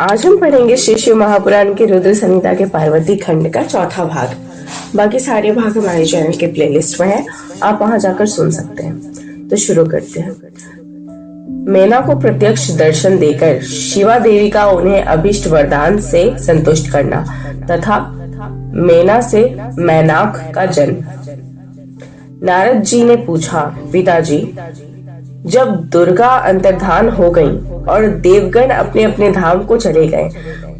आज हम पढ़ेंगे श्री शिव महापुराण के रुद्र संहिता के पार्वती खंड का चौथा भाग। बाकी सारे भाग हमारे चैनल के प्लेलिस्ट में है, आप वहां जाकर सुन सकते हैं। तो शुरू करते हैं। मैना को प्रत्यक्ष दर्शन देकर शिवा देवी का उन्हें अभिष्ट वरदान से संतुष्ट करना तथा मैना से मैनाक का जन्म। नारद जी ने पूछा, पिताजी, जब दुर्गा अंतर्धान हो गईं और देवगण अपने अपने धाम को चले गए,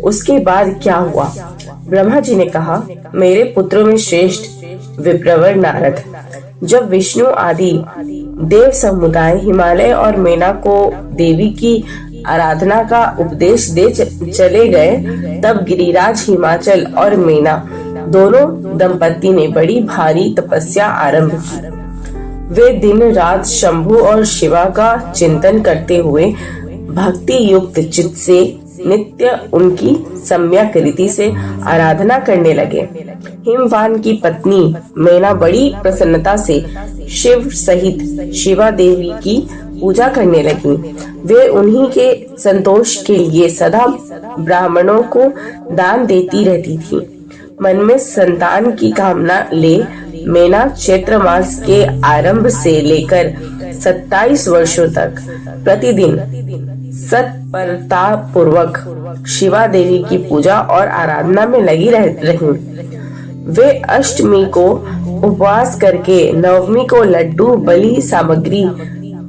उसके बाद क्या हुआ? ब्रह्मा जी ने कहा, मेरे पुत्रों में श्रेष्ठ विप्रवर नारद, जब विष्णु आदि देव समुदाय हिमालय और मैना को देवी की आराधना का उपदेश दे चले गए, तब गिरिराज हिमाचल और मैना दोनों दंपति ने बड़ी भारी तपस्या आरंभ की। वे दिन रात शंभु और शिवा का चिंतन करते हुए भक्ति युक्त चित्त से नित्य उनकी सम्यक रीति से आराधना करने लगे। हिमवान की पत्नी मैना बड़ी प्रसन्नता से शिव सहित शिवा देवी की पूजा करने लगी। वे उन्हीं के संतोष के लिए सदा ब्राह्मणों को दान देती रहती थी। मन में संतान की कामना ले मैना चैत्र मास के आरंभ से लेकर 27 वर्षों तक प्रतिदिन सत्परता पूर्वक शिवा देवी की पूजा और आराधना में लगी रही। वे अष्टमी को उपवास करके नवमी को लड्डू, बलि सामग्री,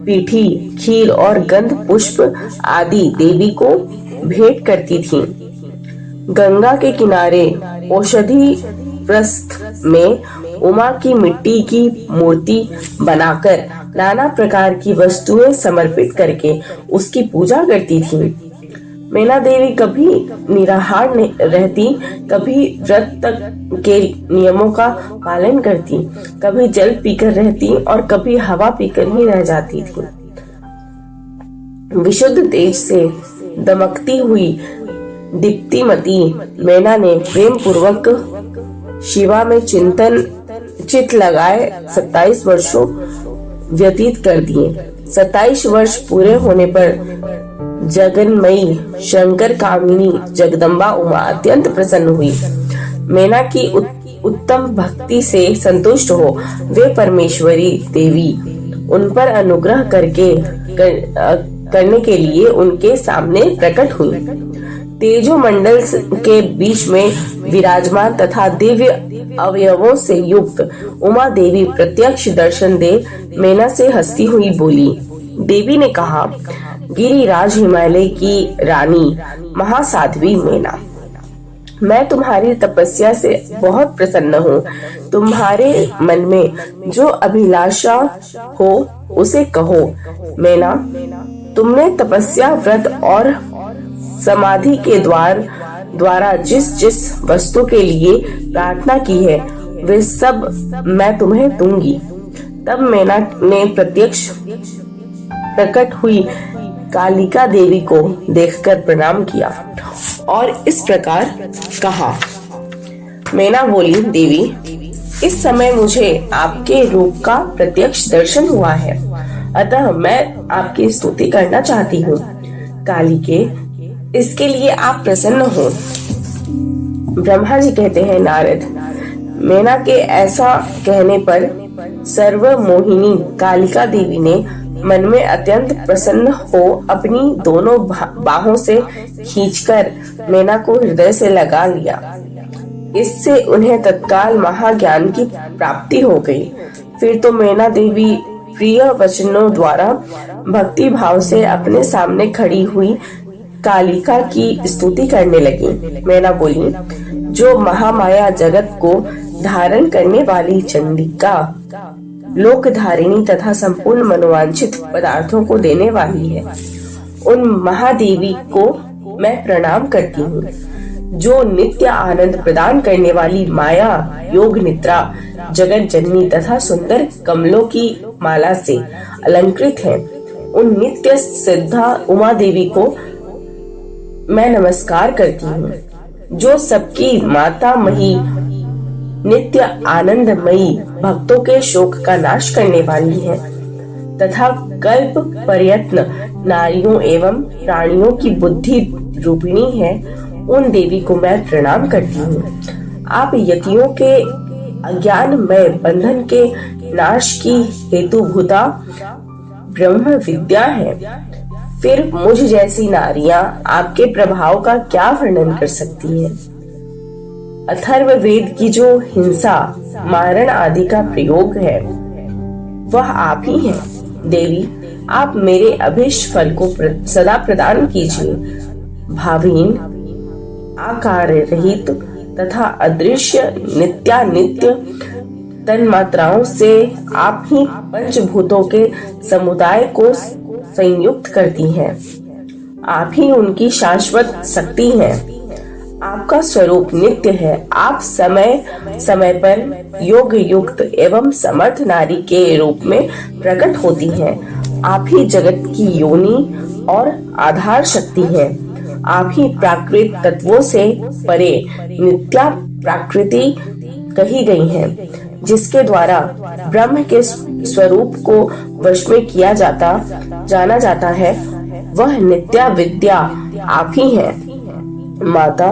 पीठी, खीर और गंध पुष्प आदि देवी को भेंट करती थीं। गंगा के किनारे औषधि प्रस्थ में उमा की मिट्टी की मूर्ति बनाकर नाना प्रकार की वस्तुएं समर्पित करके उसकी पूजा करती थी। मैना देवी कभी निराहार रहती, कभी व्रत तक के नियमों का पालन करती, कभी जल पीकर रहती और कभी हवा पीकर ही रह जाती थी। विशुद्ध तेज से दमकती हुई दीप्तिमती मैना ने प्रेम पूर्वक शिवा में चित लगाए 27 वर्षों व्यतीत कर दिए। 27 वर्ष पूरे होने पर जगन्मयी शंकर कामिनी जगदम्बा उमा अत्यंत प्रसन्न हुई। मैना की उत्तम भक्ति से संतुष्ट हो वे परमेश्वरी देवी उन पर अनुग्रह करने के लिए उनके सामने प्रकट हुई। तेजो मंडल के बीच में विराजमान तथा दिव्य अवयवों से युक्त उमा देवी प्रत्यक्ष दर्शन दे मैना से हंसती हुई बोली। देवी ने कहा, गिरिराज हिमालय की रानी महासाध्वी मैना, मैं तुम्हारी तपस्या से बहुत प्रसन्न हूँ। तुम्हारे मन में जो अभिलाषा हो उसे कहो। मैना, तुमने तपस्या, व्रत और समाधि के द्वारा जिस जिस वस्तु के लिए प्रार्थना की है वे सब मैं तुम्हें दूंगी। तब मैना ने प्रत्यक्ष प्रकट हुई कालिका देवी को देखकर प्रणाम किया और इस प्रकार कहा। मैना बोली, देवी, इस समय मुझे आपके रूप का प्रत्यक्ष दर्शन हुआ है, अतः मैं आपकी स्तुति करना चाहती हूँ। कालिके, इसके लिए आप प्रसन्न हो। ब्रह्मा जी कहते हैं, नारद, मैना के ऐसा कहने पर सर्वमोहिनी कालिका देवी ने मन में अत्यंत प्रसन्न हो अपनी दोनों बाहों से खींचकर मैना को हृदय से लगा लिया। इससे उन्हें तत्काल महाज्ञान की प्राप्ति हो गई। फिर तो मैना देवी प्रिय वचनों द्वारा भक्ति भाव से अपने सामने खड़ी हुई कालिका की स्तुति करने लगी। मैना बोली, जो महामाया जगत को धारण करने वाली चंडिका, लोक धारिणी तथा संपूर्ण मनोवांछित पदार्थों को देने वाली है, उन महादेवी को मैं प्रणाम करती हूँ। जो नित्य आनंद प्रदान करने वाली माया, योग निद्रा, जगत जननी तथा सुंदर कमलों की माला से अलंकृत है, उन नित्य सिद्धा उमा देवी को मैं नमस्कार करती हूँ। जो सबकी माता मही, नित्य आनंदमयी, भक्तों के शोक का नाश करने वाली है, तथा कल्प प्रयत्न नारियों एवं प्राणियों की बुद्धि रूपिणी है, उन देवी को मैं प्रणाम करती हूँ। आप यतियों के अज्ञानमय बंधन के नाश की हेतुभूता ब्रह्म विद्या है। फिर मुझ जैसी नारियां आपके प्रभाव का क्या वर्णन कर सकती है। अथर्ववेद की जो हिंसा, मारण आदि का प्रयोग है, वह आप ही हैं। देवी, आप मेरे अभिष्ट फल को सदा प्रदान कीजिए। भावीन, आकार रहित तथा अदृश्य नित्यानित्य तन्मात्राओं से आप ही पंचभूतों के समुदाय को संयुक्त करती हैं। आप ही उनकी शाश्वत शक्ति हैं। आपका स्वरूप नित्य है। आप समय समय पर योग युक्त एवं समर्थ नारी के रूप में प्रकट होती हैं। आप ही जगत की योनि और आधार शक्ति हैं। आप ही प्राकृत तत्वों से परे नित्या प्राकृति कही गई हैं, जिसके द्वारा ब्रह्म के स्वरूप को वश में किया जाना जाता है, वह नित्या विद्या आप ही हैं। माता,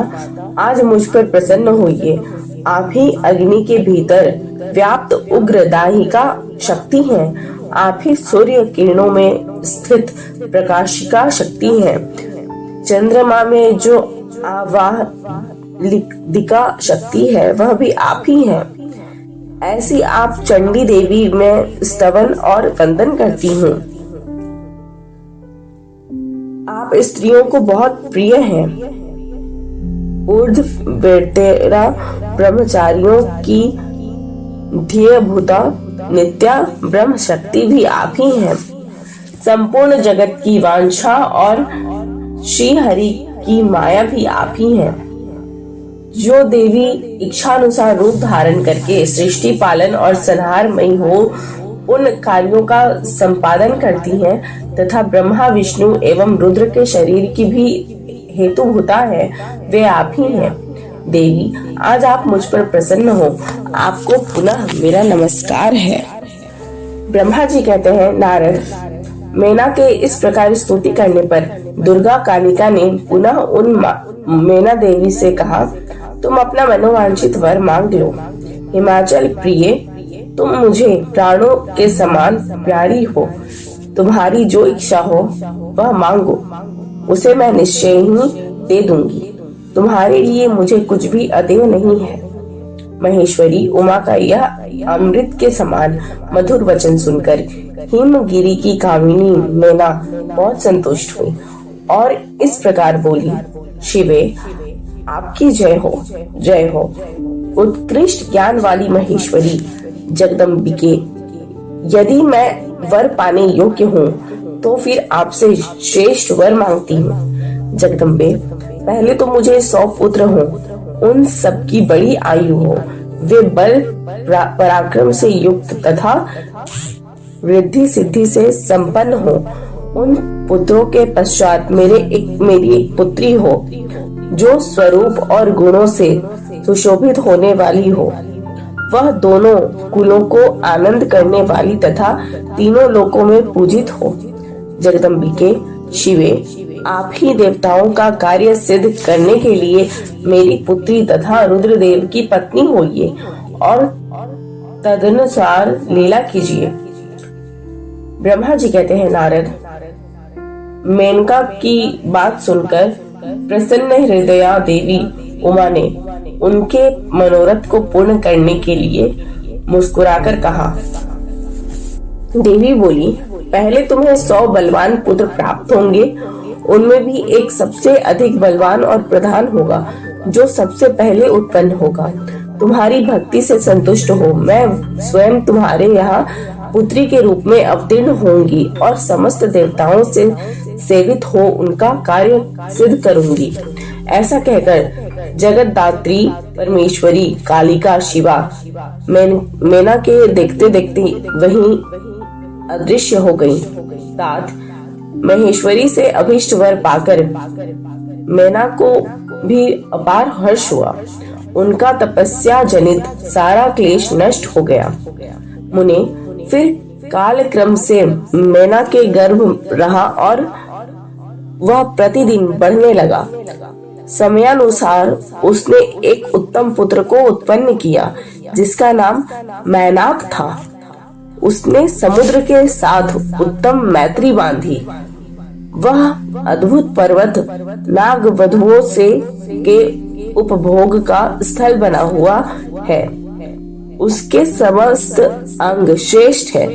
आज मुझ पर प्रसन्न होइए। आप ही अग्नि के भीतर व्याप्त उग्र दाहिका शक्ति हैं। आप ही सूर्य किरणों में स्थित प्रकाशिका शक्ति हैं। चंद्रमा में जो आवाहलिका शक्ति है, वह भी आप ही है। ऐसी आप चंडी देवी में स्तवन और वंदन करती हूँ। आप स्त्रियों को बहुत प्रिय हैं। ऊर्ध्व वेतेरा ब्रह्मचारियों की ध्येयभूता नित्या ब्रह्म शक्ति भी आप ही हैं। संपूर्ण जगत की वांछा और श्री हरि की माया भी आप ही हैं। जो देवी इच्छानुसार रूप धारण करके सृष्टि पालन और संहारमयी हो उन कार्यों का संपादन करती हैं, तथा ब्रह्मा विष्णु एवं रुद्र के शरीर की भी हेतुभूता है, वे आप ही हैं। देवी, आज आप मुझ पर प्रसन्न हो। आपको पुनः मेरा नमस्कार है। ब्रह्मा जी कहते हैं, नारद, मेना के इस प्रकार स्तुति करने पर दुर्गा कालिका ने पुनः उन मेना देवी से कहा, तुम अपना मनोवांछित वर मांग लो। हिमाचल प्रिय, तुम मुझे प्राणों के समान प्यारी हो। तुम्हारी जो इच्छा हो वह मांगो, उसे मैं निश्चय ही दे दूंगी। तुम्हारे लिए मुझे कुछ भी अदेय नहीं है। महेश्वरी उमा का यह अमृत के समान मधुर वचन सुनकर हिमगिरी की कामिनी मेना बहुत संतुष्ट हुई और इस प्रकार बोली, शिवे, आपकी जय हो, जय हो। उत्कृष्ट ज्ञान वाली महेश्वरी जगदम्बिके, यदि मैं वर पाने योग्य हूँ तो फिर आपसे श्रेष्ठ वर मांगती हूँ। जगदम्बे, पहले तो मुझे 100 पुत्र हो, उन सब की बड़ी आयु हो, वे बल पराक्रम से युक्त तथा रिद्धि सिद्धि से संपन्न हो। उन पुत्रों के पश्चात मेरी एक पुत्री हो, जो स्वरूप और गुणों से सुशोभित होने वाली हो। वह दोनों कुलों को आनंद करने वाली तथा तीनों लोकों में पूजित हो। जगदम्बिके, शिवे, आप ही देवताओं का कार्य सिद्ध करने के लिए मेरी पुत्री तथा रुद्रदेव की पत्नी होइए और तदनुसार लीला कीजिए। ब्रह्मा जी कहते हैं, नारद, मेनका की बात सुनकर प्रसन्न हृदया देवी उमा ने उनके मनोरथ को पूर्ण करने के लिए मुस्कुराकर कहा। देवी बोली, पहले तुम्हें 100 बलवान पुत्र प्राप्त होंगे, उनमें भी एक सबसे अधिक बलवान और प्रधान होगा, जो सबसे पहले उत्पन्न होगा। तुम्हारी भक्ति से संतुष्ट हो मैं स्वयं तुम्हारे यहाँ पुत्री के रूप में अवतीर्ण होंगी और समस्त देवताओं से सेवित हो उनका कार्य सिद्ध करूंगी। ऐसा कहकर जगतदात्री परमेश्वरी कालिका शिवा मेना के देखते देखते वहीं अदृश्य हो गई। तात महेश्वरी से अभिष्ट वर पाकर मेना को भी अपार हर्ष हुआ। उनका तपस्या जनित सारा क्लेश नष्ट हो गया। मुने, फिर काल क्रम से मैना के गर्भ रहा और वह प्रतिदिन बढ़ने लगा। समयानुसार उसने एक उत्तम पुत्र को उत्पन्न किया जिसका नाम मैनाक था। उसने समुद्र के साथ उत्तम मैत्री बांधी। वह अद्भुत पर्वत नाग वधुओं से के उपभोग का स्थल बना हुआ है। उसके समस्त अंग श्रेष्ठ है।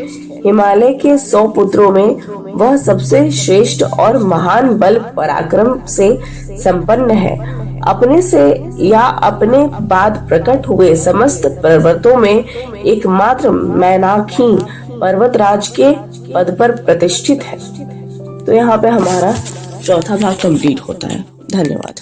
हिमालय के 100 पुत्रों में वह सबसे श्रेष्ठ और महान बल पराक्रम से संपन्न है। अपने से या अपने बाद प्रकट हुए समस्त पर्वतों में एकमात्र मैनाक ही पर्वतराज के पद पर प्रतिष्ठित है। तो यहाँ पे हमारा चौथा भाग कंप्लीट होता है। धन्यवाद।